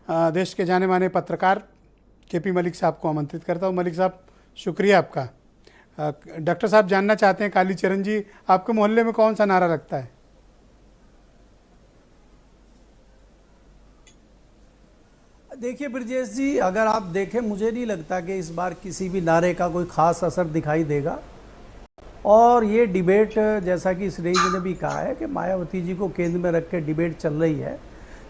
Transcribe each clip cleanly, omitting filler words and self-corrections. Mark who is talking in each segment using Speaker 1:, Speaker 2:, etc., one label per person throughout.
Speaker 1: देश के जाने माने पत्रकार केपी मलिक साहब को आमंत्रित करता हूँ। मलिक साहब, शुक्रिया आपका। डॉक्टर साहब जानना चाहते हैं, कालीचरण जी, आपके मोहल्ले में कौन सा नारा लगता है?
Speaker 2: देखिए ब्रजेश जी, अगर आप देखें, मुझे नहीं लगता कि इस बार किसी भी नारे का कोई खास असर दिखाई देगा। और ये डिबेट, जैसा कि श्रेय जी ने भी कहा है कि मायावती जी को केंद्र में रख के डिबेट चल रही है,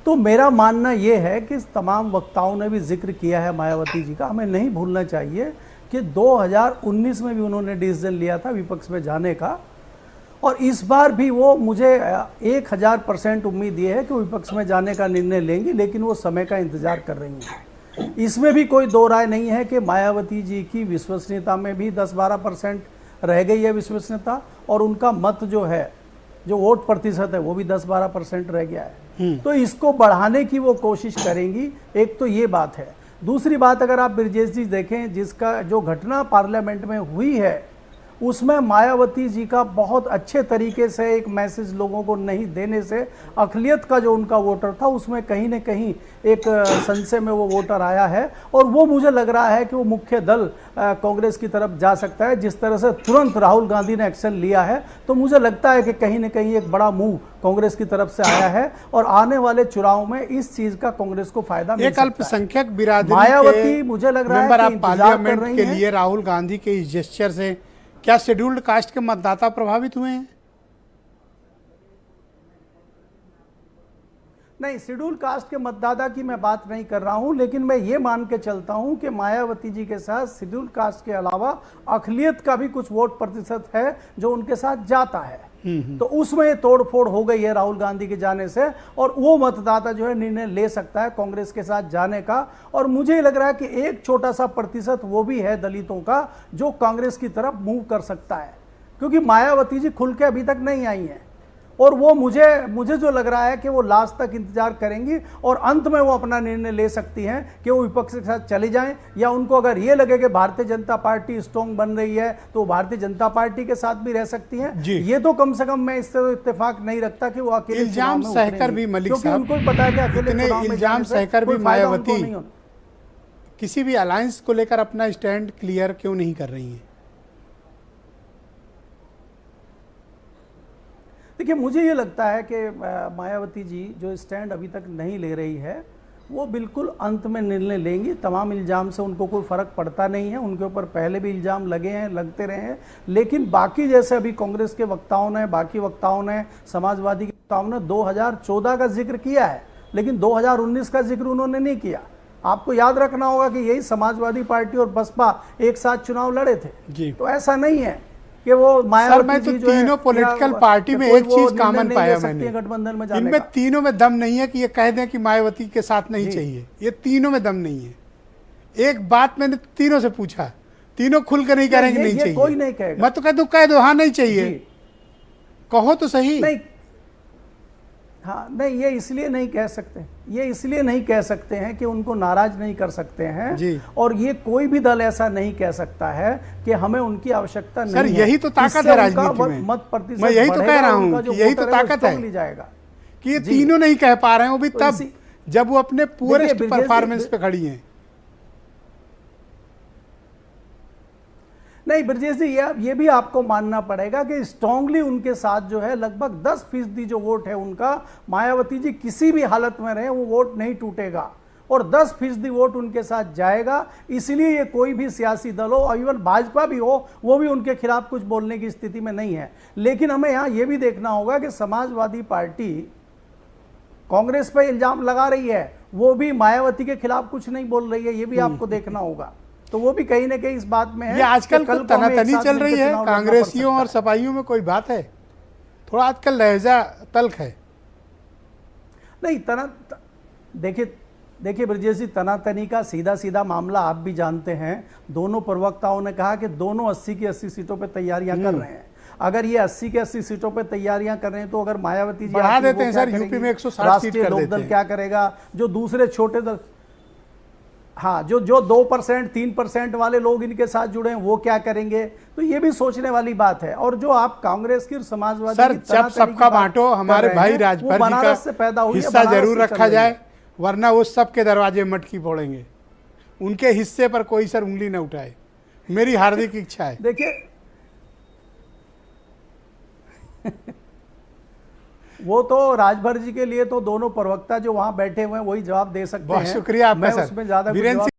Speaker 2: तो मेरा मानना ये है कि तमाम वक्ताओं ने भी जिक्र किया है मायावती जी का। हमें नहीं भूलना चाहिए कि 2019 में भी उन्होंने डिसीजन लिया था विपक्ष में जाने का, और इस बार भी वो, मुझे 1000% उम्मीद ये है कि विपक्ष में जाने का निर्णय लेंगी, लेकिन वो समय का इंतजार कर रही हैं। इसमें भी कोई दो राय नहीं है कि मायावती जी की विश्वसनीयता में भी 10-12% रह गई है विश्वसनीयता, और उनका मत जो है, जो वोट प्रतिशत है, वो भी 10-12% रह गया है। तो इसको बढ़ाने की वो कोशिश करेंगी। एक तो ये बात है। दूसरी बात, अगर आप ब्रजेश जी देखें, जिसका जो घटना पार्लियामेंट में हुई है, उसमें मायावती जी का बहुत अच्छे तरीके से एक मैसेज लोगों को नहीं देने से अक़लियत का जो उनका वोटर था, उसमें कहीं न कहीं एक संशय में वो वोटर आया है। और वो मुझे लग रहा है कि वो मुख्य दल कांग्रेस की तरफ जा सकता है। जिस तरह से तुरंत राहुल गांधी ने एक्शन लिया है, तो मुझे लगता है कि कहीं न कहीं एक बड़ा मूव कांग्रेस की तरफ से आया है, और आने वाले चुनाव में इस चीज का कांग्रेस को फायदा मिल सकता है।
Speaker 1: एक अल्पसंख्यक बिरादरी
Speaker 2: मायावती, मुझे लग रहा है कि
Speaker 1: पार्लियामेंट के लिए राहुल गांधी के इस जेस्चर से क्या शेड्यूल्ड कास्ट के मतदाता प्रभावित हुए हैं?
Speaker 2: नहीं, शेड्यूल कास्ट के मतदाता की मैं बात नहीं कर रहा हूं, लेकिन मैं ये मान के चलता हूं कि मायावती जी के साथ शेड्यूल कास्ट के अलावा अक़लियत का भी कुछ वोट प्रतिशत है जो उनके साथ जाता है। तो उसमें तोड़फोड़ हो गई है राहुल गांधी के जाने से, और वो मतदाता जो है निर्णय ले सकता है कांग्रेस के साथ जाने का। और मुझे लग रहा है कि एक छोटा सा प्रतिशत वो भी है दलितों का, जो कांग्रेस की तरफ मूव कर सकता है, क्योंकि मायावती जी खुल के अभी तक नहीं आई हैं। और वो मुझे जो लग रहा है कि वो लास्ट तक इंतजार करेंगी, और अंत में वो अपना निर्णय ले सकती हैं कि वो विपक्ष के साथ चले जाएं, या उनको अगर ये लगे कि भारतीय जनता पार्टी स्ट्रॉन्ग बन रही है तो भारतीय जनता पार्टी के साथ भी रह सकती हैं। ये तो कम से कम मैं इससे तो इत्तेफाक नहीं रखता कि वो अकेले
Speaker 1: इल्जाम सहकर भी मलिक साहब,
Speaker 2: क्योंकि उनको पता है कि अकेले
Speaker 1: इल्जाम सहकर भी मायावती किसी भी अलायंस को लेकर अपना स्टैंड क्लियर क्यों नहीं कर रही है?
Speaker 2: देखिए, मुझे ये लगता है कि मायावती जी जो स्टैंड अभी तक नहीं ले रही है, वो बिल्कुल अंत में निर्णय लेंगी। तमाम इल्ज़ाम से उनको कोई फ़र्क पड़ता नहीं है, उनके ऊपर पहले भी इल्ज़ाम लगे हैं, लगते रहे हैं। लेकिन बाकी जैसे अभी कांग्रेस के वक्ताओं ने, बाकी वक्ताओं ने, समाजवादी के वक्ताओं ने 2014 का जिक्र किया है, लेकिन 2019 का जिक्र उन्होंने नहीं किया। आपको याद रखना होगा कि यही समाजवादी पार्टी और बसपा एक साथ चुनाव लड़े थे जी। तो ऐसा नहीं है कि वो
Speaker 1: मायावती जी जो तीनों पॉलिटिकल पार्टी में एक चीज कॉमन पाया मैंने,
Speaker 2: गठबंधन में जाने
Speaker 1: इनमें तीनों में दम नहीं है कि ये कह दें कि मायावती के साथ नहीं चाहिए। ये तीनों में दम नहीं है। एक बात मैंने तीनों से पूछा, तीनों खुल कर नहीं करेंगे नहीं चाहिए।
Speaker 2: कोई नहीं कहेगा।
Speaker 1: मैं तो कह दो हाँ नहीं चाहिए, कहो तो सही।
Speaker 2: नहीं, हाँ नहीं, ये इसलिए नहीं कह सकते, ये इसलिए नहीं कह सकते हैं कि उनको नाराज नहीं कर सकते हैं जी। और ये कोई भी दल ऐसा नहीं कह सकता है कि हमें उनकी आवश्यकता नहीं है।
Speaker 1: सर यही तो ताकत है राजनीति में।
Speaker 2: मत प्रतिशत
Speaker 1: मैं यही तो कह रहा हूँ कि यही तो ताकत है
Speaker 2: जाएगा
Speaker 1: कि ये तीनों नहीं कह पा रहे हैं, वो भी तब जब वो अपने पूरेस्ट परफॉर्मेंस पे खड़ी हैं।
Speaker 2: नहीं ब्रजेश जी, ये भी आपको मानना पड़ेगा कि स्ट्रांगली उनके साथ जो है लगभग 10% जो वोट है उनका, मायावती जी किसी भी हालत में रहे वो वोट नहीं टूटेगा, और 10% वोट उनके साथ जाएगा। इसलिए ये कोई भी सियासी दल हो, और इवन भाजपा भी हो, वो भी उनके खिलाफ कुछ बोलने की स्थिति में नहीं है। लेकिन हमें यहाँ ये भी देखना होगा कि समाजवादी पार्टी कांग्रेस पर इल्जाम लगा रही है, वो भी मायावती के खिलाफ कुछ नहीं बोल रही है, ये भी आपको देखना होगा। तो वो भी कहीं ना कहीं इस बात में है।
Speaker 1: ये आजकल तनातनी चल रही है कांग्रेसियों और सपाइयों में, कोई बात है? थोड़ा आजकल लहजा तल्ख है।
Speaker 2: नहीं, देखिए ब्रजेश जी, तनातनी का सीधा सीधा मामला आप भी जानते हैं। दोनों प्रवक्ताओं ने कहा कि दोनों 80 की 80 सीटों पे तैयारियां कर रहे हैं। अगर ये 80 की 80 सीटों पे तैयारियां कर रहे हैं, तो अगर मायावती जी
Speaker 1: बढ़ा देते हैं सर, यूपी में 160 सीट कर देते हैं।
Speaker 2: क्या करेगा? जो दूसरे छोटे दल, हाँ, जो 2%, 3% वाले लोग इनके साथ जुड़े हैं, वो क्या करेंगे? तो ये भी सोचने वाली बात है। और जो आप कांग्रेस की और समाजवादी
Speaker 1: सर, जब सबका बांटो, हमारे भाई राजभर जी का हिस्सा जरूर रखा जाए। वरना वो सबके दरवाजे मटकी फोड़ेंगे। उनके हिस्से पर कोई सर उंगली न उठाए, मेरी हार्दिक इच्छा है।
Speaker 2: देखिए वो तो राजभर जी के लिए तो दोनों प्रवक्ता जो वहां बैठे हुए हैं वही जवाब दे सकते
Speaker 1: बहुत
Speaker 2: हैं।
Speaker 1: शुक्रिया आपका
Speaker 2: मैं
Speaker 1: सर।
Speaker 2: उसमें ज्यादा कुछ
Speaker 1: वीरेंद्र
Speaker 2: जवाब